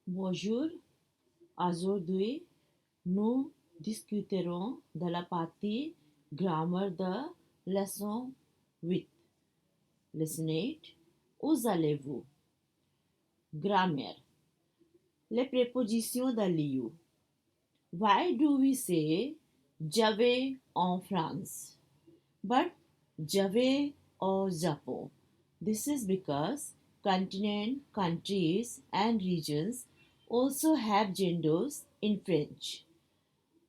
Bonjour, aujourd'hui nous discuterons de la partie grammaire de leçon 8. Lesson 8. Où allez-vous? Grammaire. Les prépositions de lieu. Why do we say je vais en France but je vais au Japon? This is because continent, countries, and regions also have genders in French.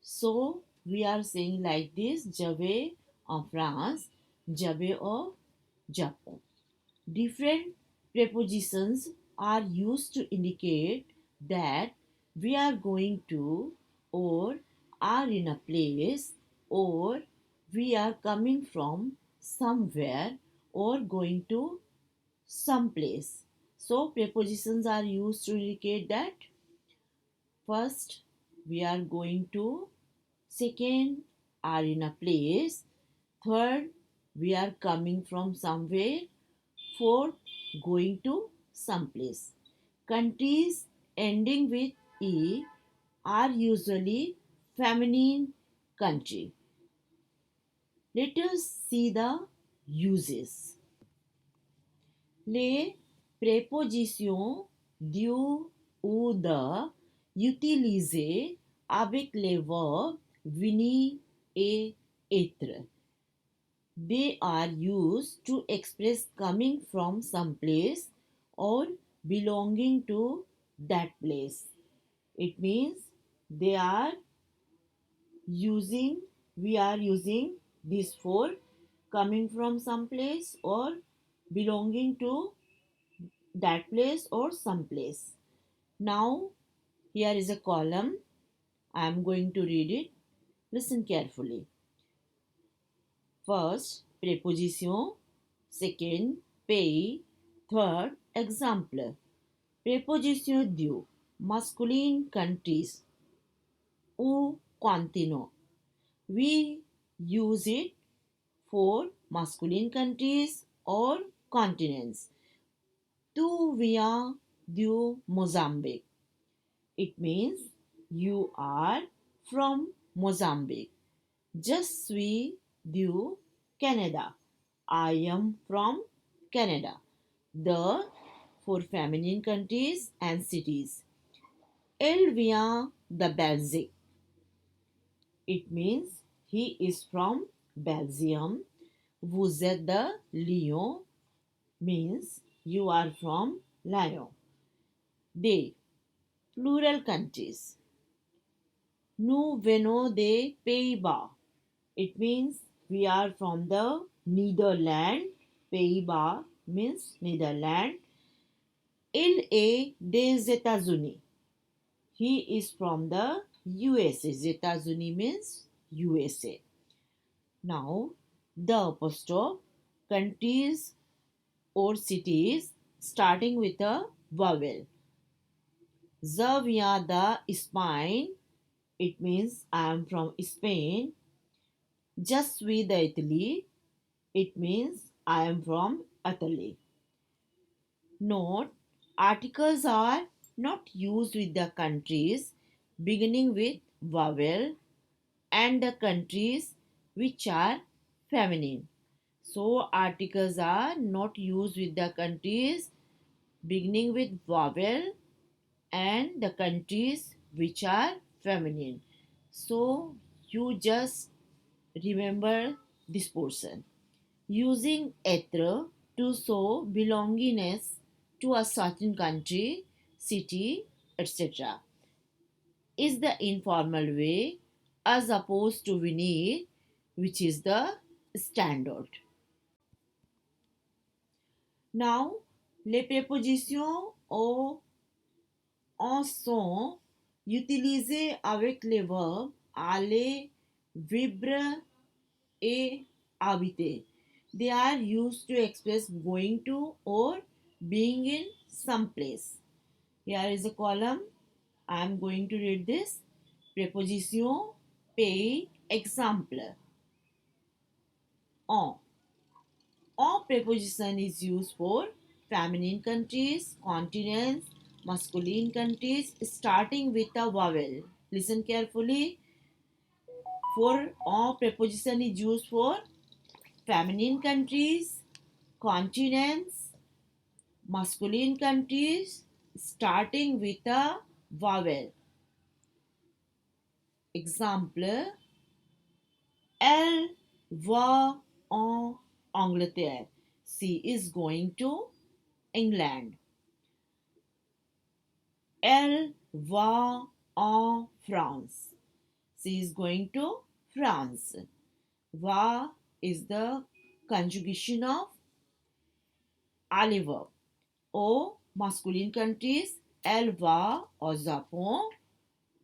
So we are saying like this: je vais en France, je vais au Japon. Different prepositions are used to indicate that we are going to, or are in a place, or we are coming from somewhere, or going to some place. So prepositions are used to indicate that first we are going to, second are in a place, third we are coming from somewhere, fourth going to some place. Countries ending with E are usually feminine country. Let us see the uses. Les prépositions du ou de utilisées avec les verbes venir et être. They are used to express coming from some place or belonging to that place. It means they are using, we are using this for coming from some place or belonging to that place or some place. Now, here is a column. I am going to read it. Listen carefully. First, preposition. Second, pays. Third, example. Preposition du, masculine countries ou continent. We use it for masculine countries or continents. Tu viens du Mozambique. It means you are from Mozambique. Je suis du Canada. I am from Canada. The for feminine countries and cities. Elle vient de Belgique. It means he is from Belgium. Vous êtes de Lyon means you are from Lyon. They plural countries. Nous venons des Pays-Bas. It means we are from the Netherlands. Pays-Bas means Netherlands. Il est des États-Unis. He is from the USA. États-Unis means USA. Now, the apostrophe countries or cities starting with a vowel. Je viens d'Espagne. It means I am from Spain. Je suis d'Italie. It means I am from Italy. Note, articles are not used with the countries beginning with vowel and the countries which are feminine. So, articles are not used with the countries beginning with vowel and the countries which are feminine. So, you just remember this portion. Using être to show belongingness to a certain country, city, etc. is the informal way as opposed to venir, which is the standard. Now, les prépositions au en sont utilisées avec les verbes aller, vivre et habiter. They are used to express going to or being in some place. Here is a column. I am going to read this. Preposition, pays, exemple. En. En preposition is used for feminine countries, continents, masculine countries starting with a vowel. Listen carefully. For all preposition is used for feminine countries, continents, masculine countries starting with a vowel. Exemple, elle va en Angleterre. She is going to England. Elle va en France. She is going to France. Va is the conjugation of Oliver. Or masculine countries, elle va au Japon.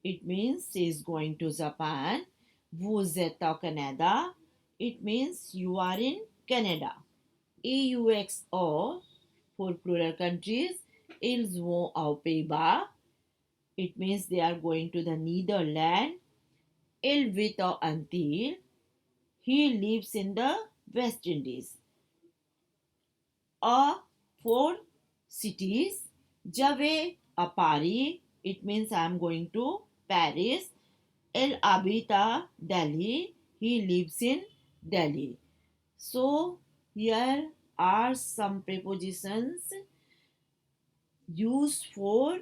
It means she is going to Japan. Vous êtes au Canada. It means you are in Canada. EUXO for plural countries. Ils vont aux Pays-Bas. It means they are going to the Netherlands. Il vit aux Antilles. He lives in the West Indies. A for cities. Je vais à Paris. It means I am going to Paris. Il habite à Delhi. He lives in Delhi. So here are some prepositions used for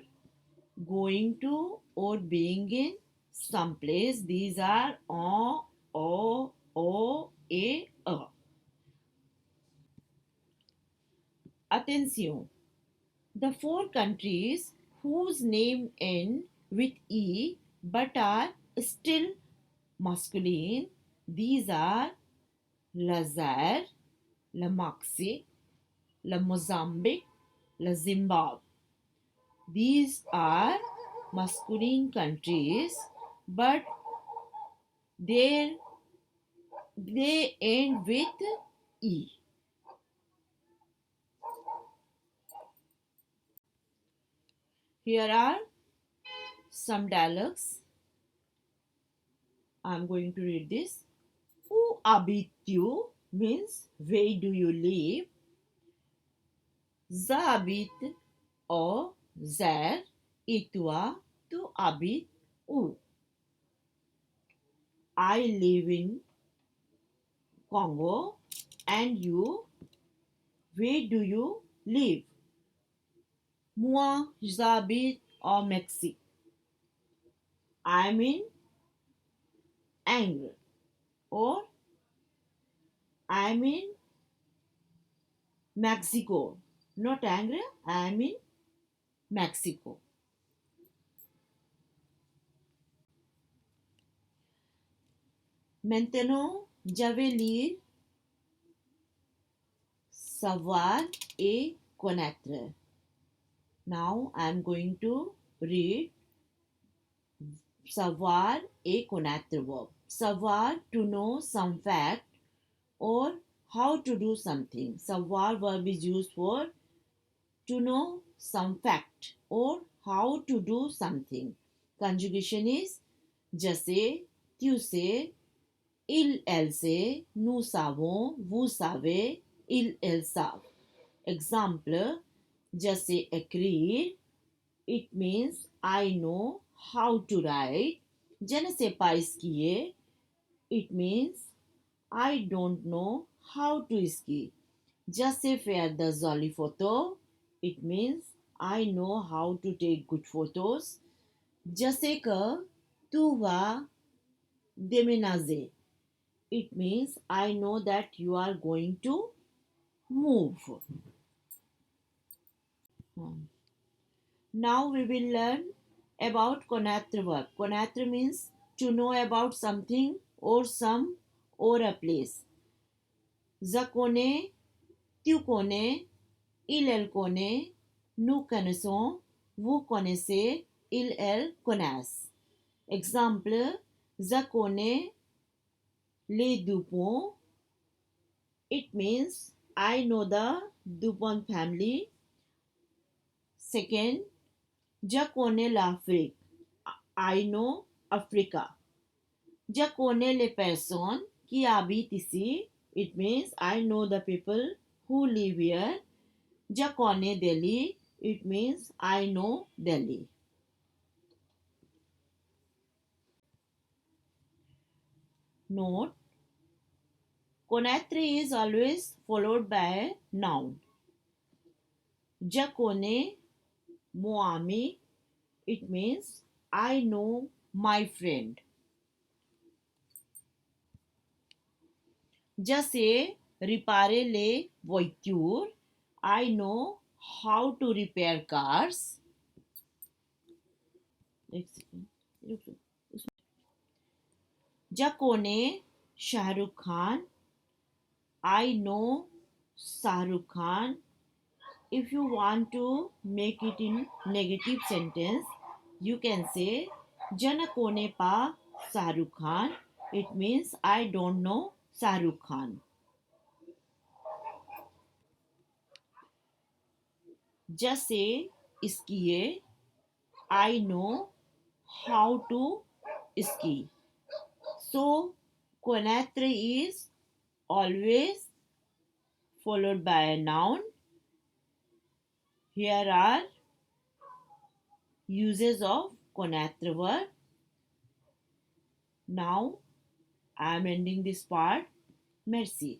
going to or being in some place. These are en, o, et a. Attention! The four countries whose name end with E but are still masculine, these are La Zaire, La Mexique, La Mozambique, La Zimbabwe. These are masculine countries, but they end with E. Here are some dialogues. I am going to read this. Où habites-tu means where do you live? J'habite au Zaire et toi, tu habites où? I live in Congo and you, where do you live? Moi, j'habite au Mexique. I'm in Angers or I'm in Mexico. Not Angers, I'm in Mexico. Maintenant, je vais lire savoir et connaître. Now I am going to read savoir et connaître verb. Savoir, to know some fact or how to do something. Savoir verb is used for to know some fact or how to do something. Conjugation is je sais, tu sais, il, elle sait, nous savons, vous savez, ils, elles savent. Example, je sais écrire. It means I know how to write. Je ne sais pas skier. It means I don't know how to ski. Je sais faire de jolies photos. It means I know how to take good photos. Je sais que tu vas déménager. It means I know that you are going to move. Now we will learn about connaître verb. Connaître means to know about something or some or a place. Je connais, tu connais, il, elle connaît, nous connaissons, vous connaissez, ils, elles connaissent. Exemple, je connais les Dupont. It means I know the Dupont family. Second, je connais l'Afrique. I know Africa. Je connais les personnes qui habitent ici. It means I know the people who live here. Je connais Delhi. It means I know Delhi. Note, Konatri is always followed by a noun. Jakone Moami, it means I know my friend. Jase ripare le voiture, I know how to repair cars. एक second रुक जाओ. Jakone Shahrukh Khan, I know Shahrukh Khan. If you want to make it in negative sentence, you can say Janakone pa Shahrukh Khan. It means I don't know Shahrukh Khan. Just say skier. I know how to ski. So Konatre is always followed by a noun. Here are uses of Konatre verb. Now I am ending this part. Merci.